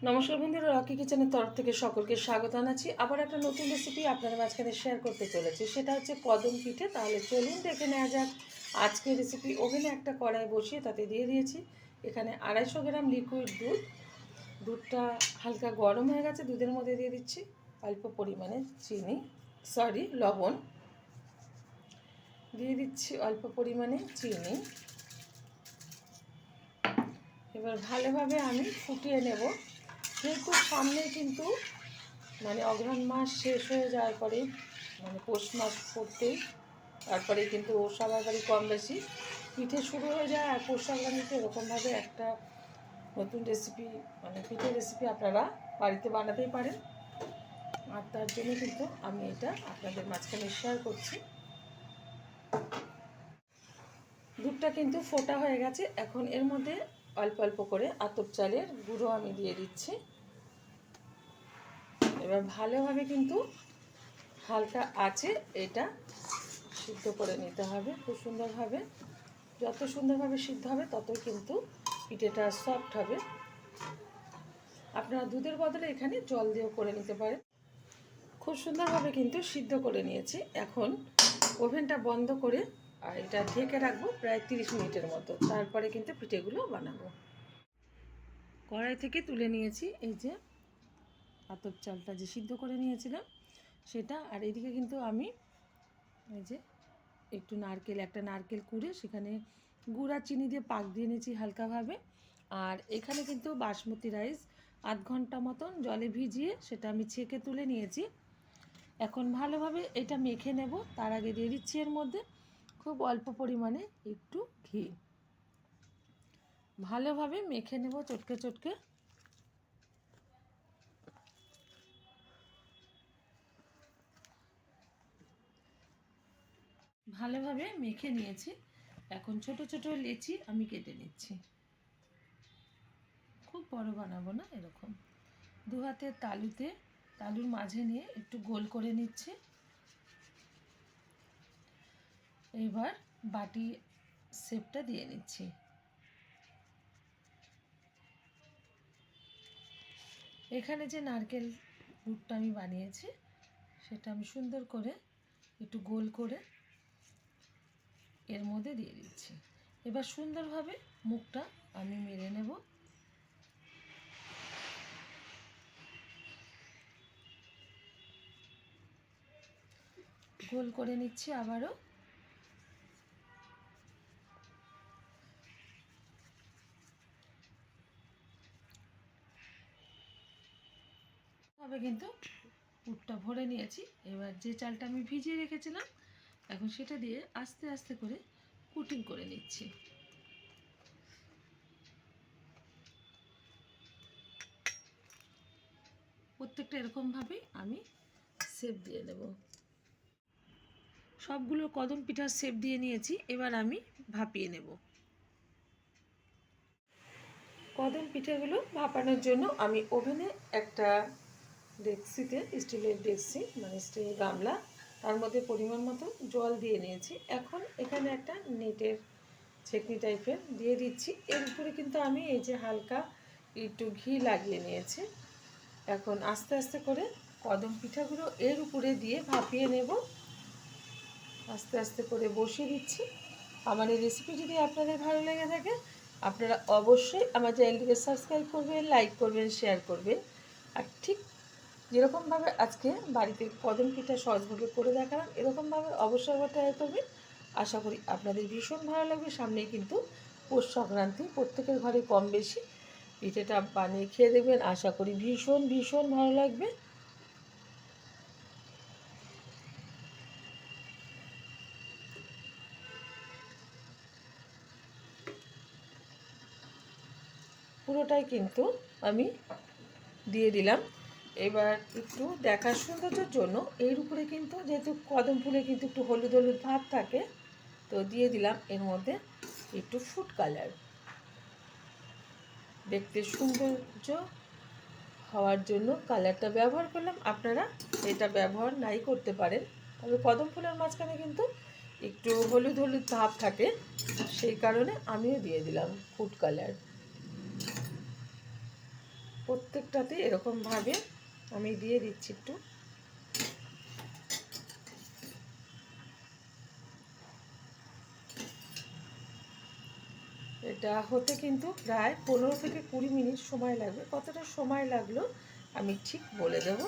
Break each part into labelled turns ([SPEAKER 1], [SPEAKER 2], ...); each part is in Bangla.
[SPEAKER 1] নমস্কার বন্ধুরা, রকি কিচেনের তরফ থেকে সকলকে স্বাগত জানাচ্ছি। আবার একটা নতুন রেসিপি আপনাদের মাঝখানে শেয়ার করতে চলেছি, সেটা হচ্ছে কদম পিঠে। তাহলে চলুন দেখে নেওয়া যাক আজকের রেসিপি। ওভেনে একটা কড়াই বসিয়ে তাতে দিয়ে দিয়েছি এখানে 250 গ্রাম লিকুইড দুধ। দুধটা হালকা গরম হয়ে গেছে। দুধের মধ্যে দিয়ে দিচ্ছি অল্প পরিমাণে লবণ, দিয়ে দিচ্ছি অল্প পরিমাণে চিনি। এবার ভালোভাবে আমি ফুটিয়ে নেব। যেহেতু সামনে কিন্তু অগ্রহায়ণ মাস শেষ হয়ে যাওয়ার পরে পৌষ মাস পড়তেই তারপরে কিন্তু সবার বাড়ি কম বেশি পিঠে শুরু হয়ে যায়। আর পৌষ সংক্রান্তিতে এরকমভাবে একটা নতুন রেসিপি পিঠের রেসিপি আপনারা বাড়িতে বানাতেই পারেন। আর তার জন্য কিন্তু আমি এটা আপনাদের মাঝখানে শেয়ার করছি। দুধটা কিন্তু ফোটা হয়ে গেছে। এখন এর মধ্যে অল্প অল্প করে আতপ চালের গুঁড়ো আমি দিয়ে দিচ্ছি। এবার ভালোভাবে কিন্তু হালকা আঁচে এটা সিদ্ধ করে নিতে হবে খুব সুন্দরভাবে। যত সুন্দরভাবে সিদ্ধ হবে ততই কিন্তু পিঠেটা সফট হবে। আপনারা দুধের বদলে এখানে জল দিয়েও করে নিতে পারেন। খুব সুন্দরভাবে কিন্তু সিদ্ধ করে নিয়েছি। এখন ওভেনটা বন্ধ করে আর এটা ঢেকে রাখবো প্রায় 30 মিনিটের মতো। তারপরে কিন্তু পিঠেগুলো বানাবো। কড়াই থেকে তুলে নিয়েছি এই যে আতপ চালটা যে সিদ্ধ করে নিয়েছিলাম সেটা। আর এদিকে কিন্তু আমি এই যে একটা নারকেল কুড়ে সেখানে গুড় আর চিনি দিয়ে পাক দিয়ে নিয়েছি হালকাভাবে। আর এখানে কিন্তু বাসমতি রাইস 8 ঘন্টা মতন জলে ভিজিয়ে সেটা আমি ছেঁকে তুলে নিয়েছি। এখন ভালোভাবে এটা মেখে নেব। তার আগে দিয়ে দিচ্ছি এর মধ্যে খুব অল্প পরিমাণে একটু ঘি। ভালোভাবে মেখে নেব চটকে চটকে। ভালোভাবে মেখে নিয়েছি। এখন ছোট ছোট লেচি আমি কেটে নিচ্ছি। খুব বড় বানাবো না, এরকম দু হাতের তালুর মাঝে নিয়ে একটু গোল করে নিচ্ছি। এবার বাটি শেপটা দিয়ে নিচ্ছি। এখানে যে নারকেল দুধটা আমি বানিয়েছি সেটা আমি সুন্দর করে একটু গোল করে এর মধ্যে দিয়ে দিচ্ছি। এবার সুন্দরভাবে মুখটা আমি মেরে নেব। গোল করে নিচ্ছি আবারও। ভাবে কিন্তু পুরটা ভরে নিয়েছি। এবার যে চালটা আমি ভিজিয়ে রেখেছিলাম এখন সেটা দিয়ে আস্তে আস্তে করে কুটিং করে নিচ্ছি। প্রত্যেকটা এরকমভাবেই আমি শেপ দিয়ে নেব। সবগুলো কদম পিঠার শেপ দিয়ে নিয়েছি। এবার আমি ভাপিয়ে নেব। কদম পিঠাগুলো ভাপানোর জন্য আমি ওভেনে একটা ডেকচিতে স্টিলের স্টিলের গামলা, তার মধ্যে পরিমাণ মতো জল দিয়ে নিয়েছি। এখন এখানে একটা নেটের ছেঁকনি টাইপের দিয়ে দিচ্ছি। এর উপরে কিন্তু আমি এই যে হালকা একটু ঘি লাগিয়ে নিয়েছি। এখন আস্তে আস্তে করে কদম পিঠাগুলো এর উপরে দিয়ে ভাপিয়ে নেব। আস্তে আস্তে করে বসিয়ে দিচ্ছি। আমার এই রেসিপি যদি আপনাদের ভালো লেগে থাকে আপনারা অবশ্যই আমার চ্যানেলটিকে সাবস্ক্রাইব করবেন, লাইক করবেন, শেয়ার করবেন। আর ঠিক যেরকমভাবে আজকে বাড়িতে কদম পিঠা সহজভাবে করে দেখালাম এরকমভাবে অবশ্যই ট্রাই করবেন। আশা করি আপনাদের ভীষণ ভালো লাগবে। সামনেই কিন্তু পৌষ সংক্রান্তি, প্রত্যেকের ঘরে কম বেশি পিঠেটা বানিয়ে খেয়ে দেখবেন। আশা করি ভীষণ ভীষণ ভালো লাগবে। পুরোটাই কিন্তু আমি দিয়ে দিলাম। এবার একটু দেখার সৌন্দর্যের জন্য এর উপরে কিন্তু যেহেতু কদম ফুলে কিন্তু একটু হলুদ হলুদ ভাব থাকে, তো দিয়ে দিলাম এর মধ্যে একটু ফুড কালার। দেখতে সৌন্দর্য হওয়ার জন্য কালারটা ব্যবহার করলাম, আপনারা এটা ব্যবহার নাই করতে পারেন। তবে কদম ফুলের মাঝখানে কিন্তু একটু হলুদ হলুদ ভাব থাকে, সেই কারণে আমিও দিয়ে দিলাম ফুড কালার। প্রত্যেকটাতে এরকমভাবে আমি দিয়ে দিচ্ছি একটু। এটা হতে কিন্তু প্রায় 15 থেকে 20 মিনিট সময় লাগবে। কতটা সময় লাগলো আমি ঠিক বলে দেব,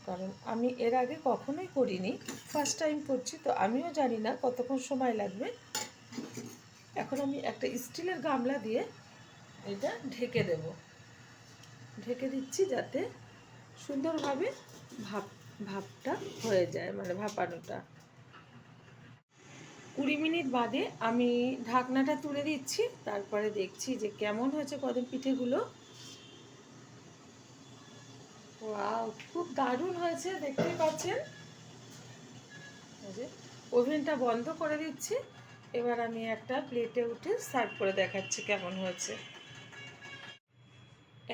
[SPEAKER 1] কারণ আমি এর আগে কখনোই করিনি, ফার্স্ট টাইম করছি, তো আমিও জানি না কতক্ষণ সময় লাগবে। এখন আমি একটা স্টিলের গামলা দিয়ে এটা ঢেকে দেব, ঢেকে দিচ্ছি যাতে সুন্দরভাবে ভাপটা হয়ে যায়, মানে ভাপানোটা। 20 মিনিট বাদে আমি ঢাকনাটা তুলে দিচ্ছি, তারপরে দেখছি যে কেমন হয়েছে কদম পিঠেগুলো। ওয়াও, খুব দারুণ হয়েছে, দেখতেই পাচ্ছেন। ওভেনটা বন্ধ করে দিচ্ছি। এবার আমি একটা প্লেটে উঠে সার্ভ করে দেখাচ্ছি কেমন হয়েছে।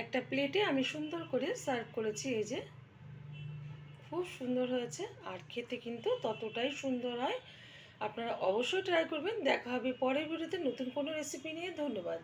[SPEAKER 1] একটা প্লেটে আমি সুন্দর করে সার্ভ করেছি, এই যে খুব সুন্দর হয়েছে, আর খেতে কিন্তু ততটাই সুন্দর হয়। আপনারা অবশ্যই ট্রাই করবেন। দেখা হবে পরের ভিডিওতে নতুন কোনো রেসিপি নিয়ে। ধন্যবাদ।